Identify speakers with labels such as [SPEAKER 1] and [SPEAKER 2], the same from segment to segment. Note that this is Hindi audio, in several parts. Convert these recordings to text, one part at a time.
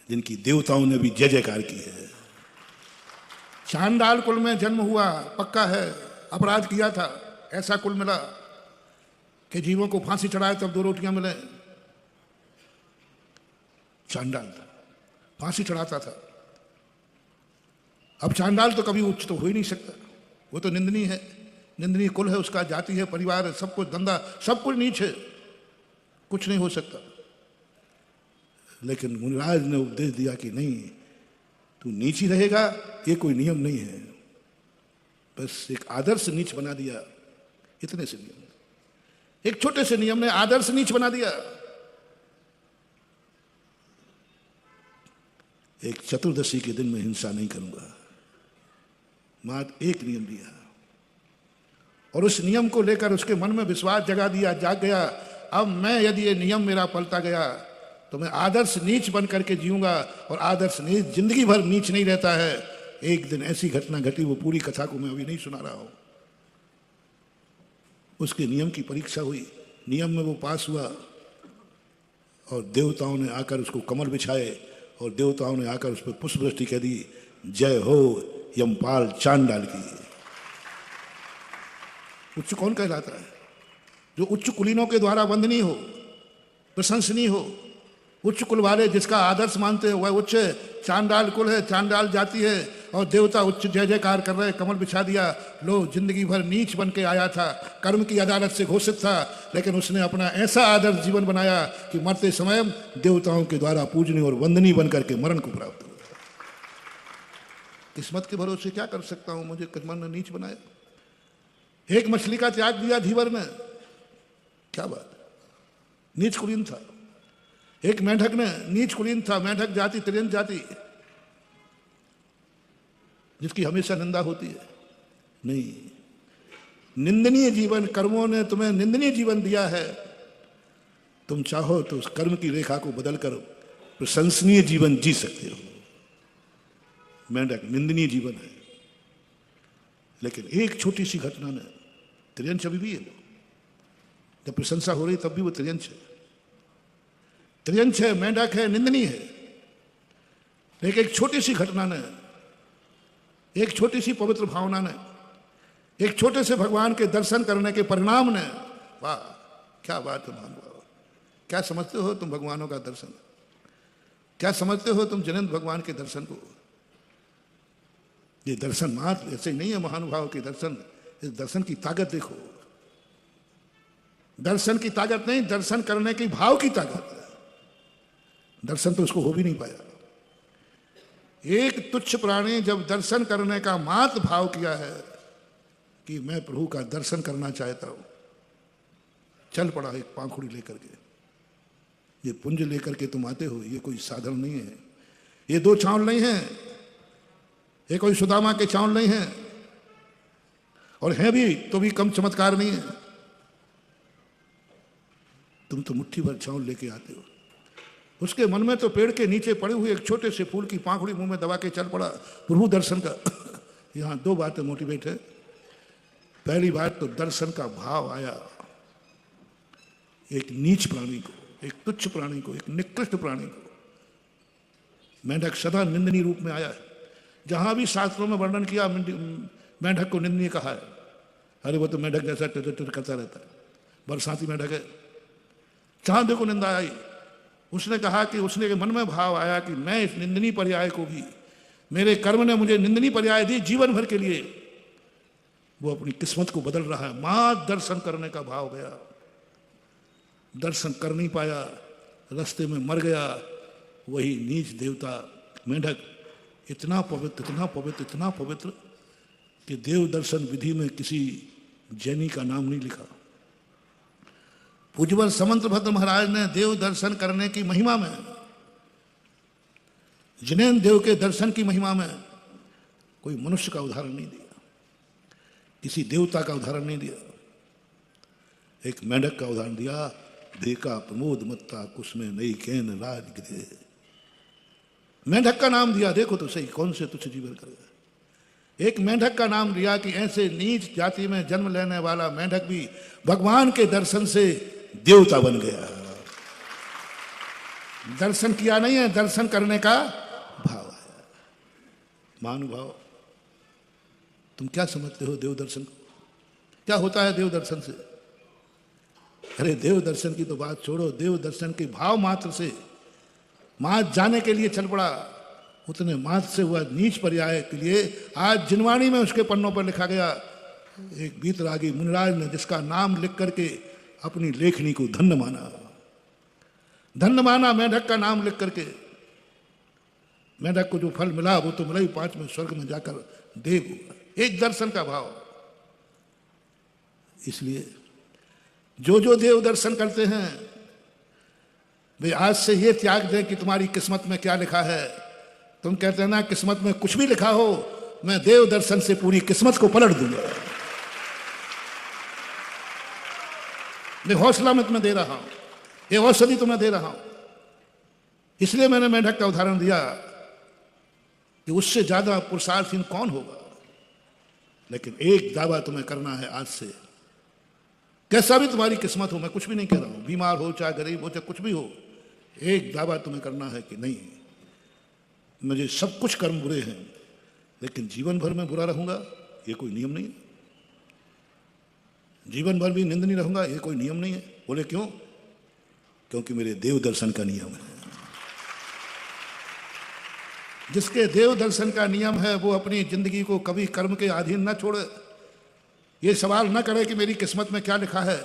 [SPEAKER 1] जिनकी देवताओं ने भी जय जयकार की है।
[SPEAKER 2] चांडाल कुल में जन्म हुआ, पक्का है, अपराध किया था, ऐसा कुल मिला कि जीवों को फांसी चढ़ाए तब 2 रोटियां मिले। चांडाल था, फांसी चढ़ाता था। अब चांडाल तो कभी उच्च तो हो ही नहीं सकता, वो तो निंदनीय है, निंदनीय कुल है उसका, जाति है, परिवार है, सब कुछ, धंधा सब कुछ नीच है, कुछ नहीं हो सकता। लेकिन मुनिराज ने उपदेश दिया कि नहीं, तू नीच ही रहेगा, ये कोई नियम नहीं है, बस एक आदर्श नीच बना दिया। इतने से नियम, एक छोटे से नियम ने आदर्श नीच बना दिया। एक चतुर्दशी के दिन में हिंसा नहीं करूंगा, मात्र एक नियम लिया और उस नियम को लेकर उसके मन में विश्वास जगा दिया, जाग गया। अब मैं यदि ये नियम मेरा पलटा गया तो मैं आदर्श नीच बन करके जीऊंगा, और आदर्श नीच जिंदगी भर नीच नहीं रहता है। एक दिन ऐसी घटना घटी, वो पूरी कथा को मैं अभी नहीं सुना रहा हूं। उसके नियम की परीक्षा हुई, नियम में वो पास हुआ और देवताओं ने आकर उसको कमल बिछाए और देवताओं ने आकर उस पर पुष्प वृष्टि कह दी, जय हो यमपाल चांडाल की। उच्च कौन कहलाता है? जो उच्च कुलीनों के द्वारा वंदनीय हो, प्रशंसनीय हो, उच्च कुल वाले जिसका आदर्श मानते हैं, वह उच्च चांडाल कुल है, चांडाल जाति है, और देवता उच्च जय जयकार कर रहे, कमल बिछा दिया। लो, जिंदगी भर नीच बन के आया था, कर्म की अदालत से घोषित था, लेकिन उसने अपना ऐसा आदर्श जीवन बनाया कि मरते समय देवताओं के द्वारा पूजनीय और वंदनीय बन करके मरण को प्राप्त हुआ। किस्मत के भरोसे क्या कर सकता हूं, मुझे किस्मत ने नीच बनाया। एक मछली का त्याग दिया धीवर ने, क्या बात, नीच कुलीन था। एक मेंढक ने, नीच कुलीन था, मेंढक जाति, तिर्यंत जाति, जिसकी हमेशा निंदा होती है। नहीं, निंदनीय जीवन, कर्मों ने तुम्हें निंदनीय जीवन दिया है, तुम चाहो तो उस कर्म की रेखा को बदलकर प्रशंसनीय जीवन जी सकते हो। मेंढक निंदनीय जीवन है, लेकिन एक छोटी सी घटना ने, तिर्यंत अभी भी है, जब प्रशंसा हो रही तब भी वो तिर्यंत है, तिर्यंत है, मेंढक है, निंदनीय है। लेकिन एक छोटी सी घटना ने, एक छोटी सी पवित्र भावना ने, एक छोटे से भगवान के दर्शन करने के परिणाम ने, वाह क्या बात है महानुभाव। क्या समझते हो तुम भगवानों का दर्शन? क्या समझते हो तुम जिनेंद्र भगवान के दर्शन को? ये दर्शन मात्र ऐसे नहीं है महानुभाव के दर्शन, इस दर्शन की ताकत देखो। दर्शन की ताकत नहीं, दर्शन करने की भाव की ताकत है। दर्शन तो उसको हो भी नहीं पाया। एक तुच्छ प्राणी जब दर्शन करने का मात्र भाव किया है कि मैं प्रभु का दर्शन करना चाहता हूं, चल पड़ा एक पाखुड़ी लेकर के। ये पुंज लेकर के तुम आते हो, ये कोई साधन नहीं है, ये 2 चावल नहीं है, ये कोई सुदामा के चावल नहीं है, और है भी तो भी कम चमत्कार नहीं है। तुम तो मुट्ठी भर चावल लेके आते हो। उसके मन में तो पेड़ के नीचे पड़े हुए एक छोटे से फूल की पाखुड़ी मुंह में दबा के चल पड़ा प्रभु दर्शन का। यहां 2 बातें मोटिवेट है। पहली बात तो दर्शन का भाव आया। एक नीच प्राणी को, एक तुच्छ प्राणी को, एक निकृष्ट प्राणी को, मेंढक सदा निंदनीय रूप में आया है। जहां भी शास्त्रों में वर्णन किया मेंढक को निंदनीय कहा है। अरे वो तो मेंढक जैसा टिटर करता रहता है, बरसाती मेंढक है। जहां देखो निंदा आई। उसने कहा कि उसने के मन में भाव आया कि मैं इस निंदनीय पर्याय को भी, मेरे कर्म ने मुझे निंदनीय पर्याय दी जीवन भर के लिए, वो अपनी किस्मत को बदल रहा है। मां दर्शन करने का भाव गया, दर्शन कर नहीं पाया, रास्ते में मर गया। वही नीच देवता मेंढक इतना पवित्र, इतना पवित्र, इतना पवित्र कि देव दर्शन विधि में किसी जैनी का नाम नहीं लिखा। पूज्यवर समंतभद्र महाराज ने देव दर्शन करने की महिमा में, जिनेंद्र देव के दर्शन की महिमा में कोई मनुष्य का उदाहरण नहीं दिया, किसी देवता का उदाहरण नहीं दिया, एक मेंढक का उदाहरण दिया। देखा प्रमोद मत्ता कुसमें नई कैन राजगृह, मेंढक का नाम दिया। देखो तो सही कौन से तुच्छ जीवन करेगा। एक मेंढक का नाम लिया कि ऐसे नीच जाति में जन्म लेने वाला मेंढक भी भगवान के दर्शन से देवता बन गया। दर्शन किया नहीं है, दर्शन करने का भाव है। महानुभाव, तुम क्या समझते हो देव दर्शन को? क्या होता है देव दर्शन से? अरे देव दर्शन की तो बात छोड़ो, देव दर्शन के भाव मात्र से मात जाने के लिए चल पड़ा, उतने मात से हुआ नीच पर्याय के लिए आज जिनवाणी में उसके पन्नों पर लिखा गया, एक बीतरागी मुनिराज ने जिसका नाम लिख करके अपनी लेखनी को धन्य माना, धन्य माना मेढक का नाम लिख करके। मेढक को जो फल मिला वो तो मिला ही, 5वें स्वर्ग में जाकर देव हुआ। एक दर्शन का भाव। इसलिए जो देव दर्शन करते हैं वे आज से ये त्याग दें कि तुम्हारी किस्मत में क्या लिखा है। तुम कहते हैं ना किस्मत में कुछ भी लिखा हो, मैं देव दर्शन से पूरी किस्मत को पलट दूंगा। ये हौसला मैं तुम्हें दे रहा हूं, ये औषधि तुम्हें दे रहा हूं। इसलिए मैंने मेढक का उदाहरण दिया कि उससे ज्यादा पुरुषार्थहीन कौन होगा। लेकिन एक दावा तुम्हें करना है आज से, कैसा भी तुम्हारी किस्मत हो, मैं कुछ भी नहीं कह रहा हूं, बीमार हो चाहे गरीब हो चाहे कुछ भी हो, एक दावा तुम्हें करना है कि नहीं, मुझे सब कुछ कर्म बुरे हैं लेकिन जीवन भर में बुरा रहूंगा, ये कोई नियम नहीं है। जीवन भर भी निंदनीय रहूंगा, ये कोई नियम नहीं है। बोले क्यों? क्योंकि मेरे देव दर्शन का नियम है। जिसके देव दर्शन का नियम है वो अपनी जिंदगी को कभी कर्म के अधीन न छोड़े। ये सवाल न करे कि मेरी किस्मत में क्या लिखा है,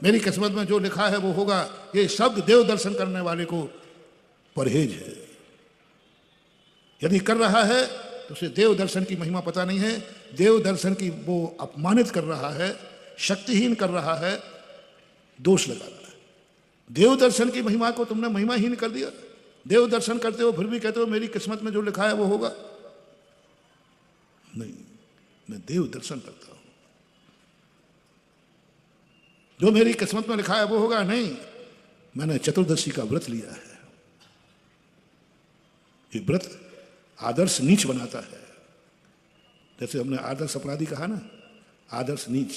[SPEAKER 2] मेरी किस्मत में जो लिखा है वो होगा। ये शब्द देव दर्शन करने वाले को परहेज है। यदि कर रहा है तो उसे देव दर्शन की महिमा पता नहीं है, देव दर्शन की वो अपमानित कर रहा है, शक्तिहीन कर रहा है, दोष लगा रहा है। देव दर्शन की महिमा को तुमने महिमाहीन कर दिया। देव दर्शन करते हो फिर भी कहते हो मेरी किस्मत में जो लिखा है वो होगा। नहीं, मैं देव दर्शन करता हूं, जो मेरी किस्मत में लिखा है वो होगा। नहीं, मैंने चतुर्दशी का व्रत लिया है। ये व्रत आदर्श नीच बनाता है। जैसे हमने आदर्श अपराधी कहा ना, आदर्श नीच।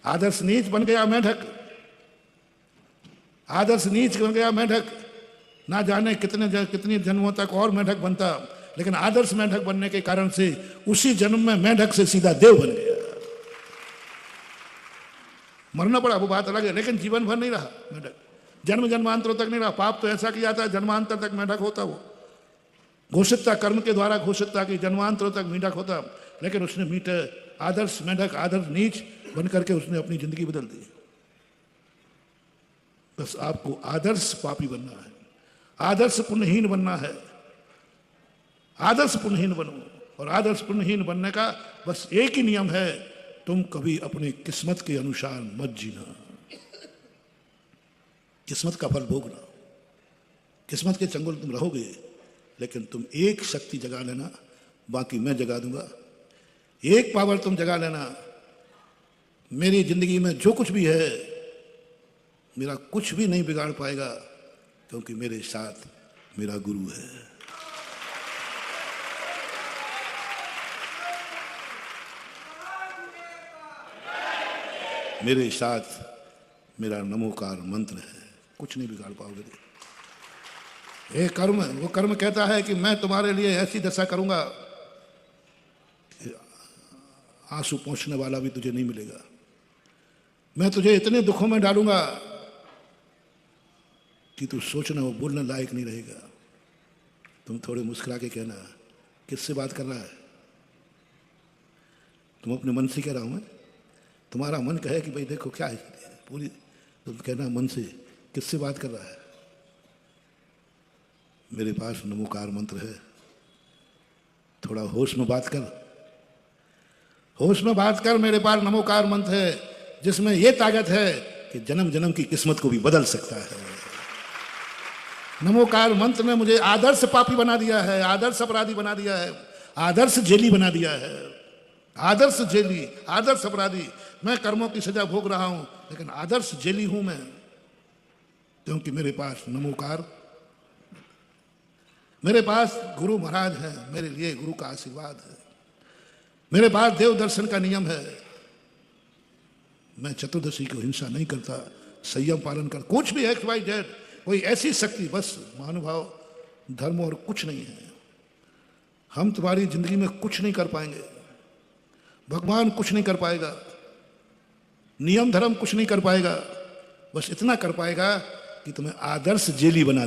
[SPEAKER 2] आदर्श नीच बन गया मेढक, आदर्श नीच बन गया मेढक। ना जाने कितने जन्मों तक और मेढक बनता, लेकिन आदर्श मेढक बनने के कारण से उसी जन्म में मेढक से सीधा देव बन गया। मरना पड़ा वो बात अलग है, लेकिन जीवन भर नहीं रहा मेढक, जन्म जन्मांतरों तक नहीं रहा। पाप तो ऐसा किया था जन्मांतर तक मेढक होता, वो घोषित था, कर्म के द्वारा घोषित था कि जन्मांतरों तक मेढक होता। लेकिन उसने मीठे आदर्श मेढक, आदर्श नीच बन करके उसने अपनी जिंदगी बदल दी। बस आपको आदर्श पापी बनना है, आदर्श पुण्यहीन बनना है। आदर्श पुण्यहीन बनो, और आदर्श पुण्यहीन बनने का बस एक ही नियम है, तुम कभी अपने किस्मत के अनुसार मत जीना, किस्मत का फल भोगना। किस्मत के चंगुल तुम रहोगे, लेकिन तुम एक शक्ति जगा लेना, बाकी मैं जगा दूंगा। एक पावर तुम जगा लेना, मेरी जिंदगी में जो कुछ भी है मेरा कुछ भी नहीं बिगाड़ पाएगा, क्योंकि मेरे साथ मेरा गुरु है। मेरे साथ मेरा नमोकार मंत्र है, कुछ नहीं बिगाड़ पाओगे। ये कर्म, वो कर्म कहता है कि मैं तुम्हारे लिए ऐसी दशा करूंगा, आंसू पहुंचने वाला भी तुझे नहीं मिलेगा। मैं तुझे इतने दुखों में डालूंगा कि तू सोचना वो बोलने लायक नहीं रहेगा। तुम थोड़े मुस्कुरा के कहना किससे बात कर रहा है? तुम अपने मन से कह रहा हूं मैं, तुम्हारा मन कहे कि भाई देखो क्या है पूरी, तुम कहना मन से किससे बात कर रहा है? मेरे पास नमोकार मंत्र है, थोड़ा होश में बात कर, होश में बात कर। मेरे पास नमोकार मंत्र है जिसमें यह ताकत है कि जन्म जन्म की किस्मत को भी बदल सकता है। नमोकार मंत्र ने मुझे आदर्श पापी बना दिया है, आदर्श अपराधी बना दिया है, आदर्श जेली बना दिया है। आदर्श जेली, आदर्श अपराधी। मैं कर्मों की सजा भोग रहा हूं, लेकिन आदर्श जेली हूं मैं, क्योंकि मेरे पास नमोकार, मेरे पास गुरु महाराज है, मेरे लिए गुरु का आशीर्वाद है, मेरे पास देव दर्शन का नियम है। मैं चतुर्दशी को हिंसा नहीं करता, संयम पालन कर, कुछ भी एक्स वाई जेड कोई ऐसी शक्ति, बस महानुभाव, धर्म और कुछ नहीं है। हम तुम्हारी जिंदगी में कुछ नहीं कर पाएंगे, भगवान कुछ नहीं कर पाएगा, नियम धर्म कुछ नहीं कर पाएगा, बस इतना कर पाएगा कि तुम्हें आदर्श जेली बना दे।